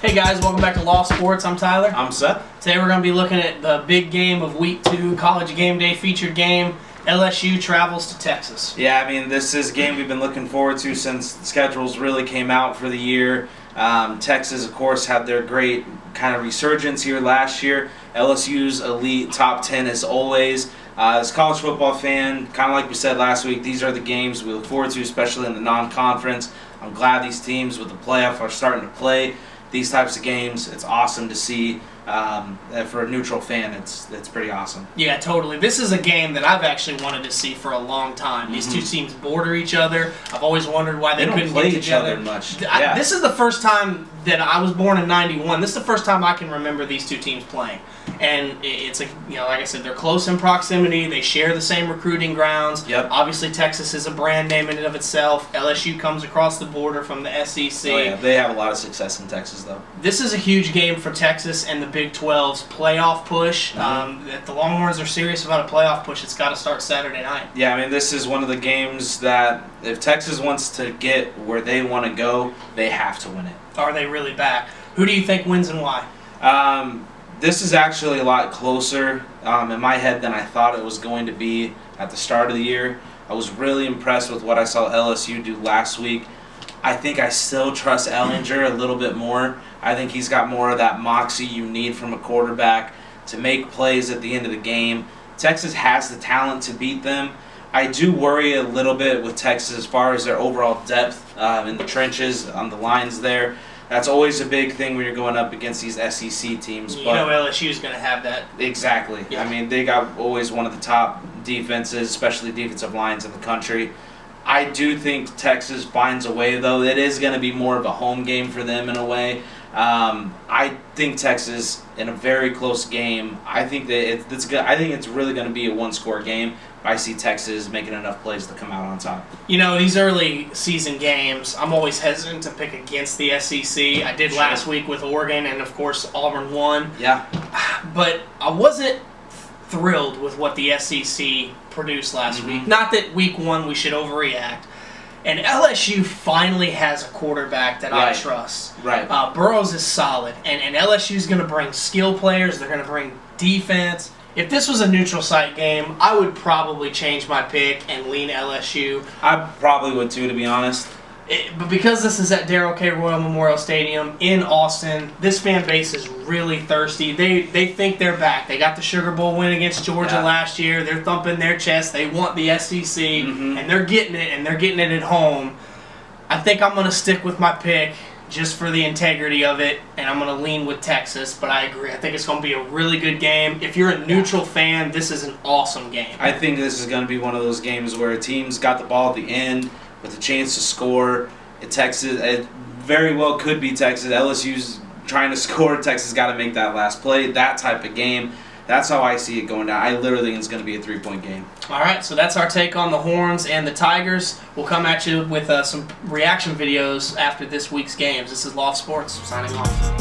Hey guys, welcome back to Loft Sports. I'm Tyler. I'm Seth. Today we're going to be looking at the big game of Week 2, College Game Day featured game. LSU travels to Texas. Yeah, I mean, this is a game we've been looking forward to since the schedules really came out for the year. Texas, of course, had their great kind of resurgence here last year. LSU's elite top 10 as always. As a college football fan, kind of like we said last week, these are the games we look forward to, especially in the non-conference. I'm glad these teams with the playoff are starting to play these types of games. It's awesome to see. For a neutral fan, it's pretty awesome. Yeah, totally. This is a game that I've actually wanted to see for a long time. These two teams border each other. I've always wondered why they couldn't play get each together other much. This is the first time that I was born in '91. This is the first time I can remember these two teams playing. And it's like I said, they're close in proximity. They share the same recruiting grounds. Yep. Obviously, Texas is a brand name in and of itself. LSU comes across the border from the SEC. Oh, yeah. They have a lot of success in Texas, though. This is a huge game for Texas and the Big 12's playoff push. If the Longhorns are serious about a playoff push, it's got to start Saturday night. Yeah, I mean, this is one of the games that if Texas wants to get where they want to go, they have to win it. Are they really back? Who do you think wins and why? This is actually a lot closer in my head than I thought it was going to be at the start of the year. I was really impressed with what I saw LSU do last week. I think I still trust Ellinger a little bit more. I think he's got more of that moxie you need from a quarterback to make plays at the end of the game. Texas has the talent to beat them. I do worry a little bit with Texas as far as their overall depth in the trenches, on the lines there. That's always a big thing when you're going up against these SEC teams. You know LSU is going to have that. Exactly. Yeah. I mean, they got always one of the top defenses, especially defensive lines in the country. I do think Texas finds a way, though. It is going to be more of a home game for them in a way. I think Texas, in a very close game, I think that it's good. I think it's really going to be a one-score game. I see Texas making enough plays to come out on top. These early season games, I'm always hesitant to pick against the SEC. I did last week with Oregon, and of course Auburn won. Yeah. But I wasn't thrilled with what the SEC produced last week. Not that week 1 we should overreact. And LSU finally has a quarterback that I trust. Right. Burrows is solid, and LSU is going to bring skill players. They're going to bring defense. If this was a neutral site game, I would probably change my pick and lean LSU. I probably would too, to be honest. But because this is at Darrell K. Royal Memorial Stadium in Austin, this fan base is really thirsty. They think they're back. They got the Sugar Bowl win against Georgia last year. They're thumping their chest. They want the SEC, and they're getting it, and they're getting it at home. I think I'm going to stick with my pick just for the integrity of it, and I'm going to lean with Texas, but I agree. I think it's going to be a really good game. If you're a neutral fan, this is an awesome game. I think this is going to be one of those games where a team's got the ball at the end with a chance to score. Texas, it very well could be Texas. LSU's trying to score. Texas got to make that last play. That type of game. That's how I see it going down. I literally think it's going to be a 3-point game. All right, so that's our take on the Horns and the Tigers. We'll come at you with some reaction videos after this week's games. This is Loft Sports signing off.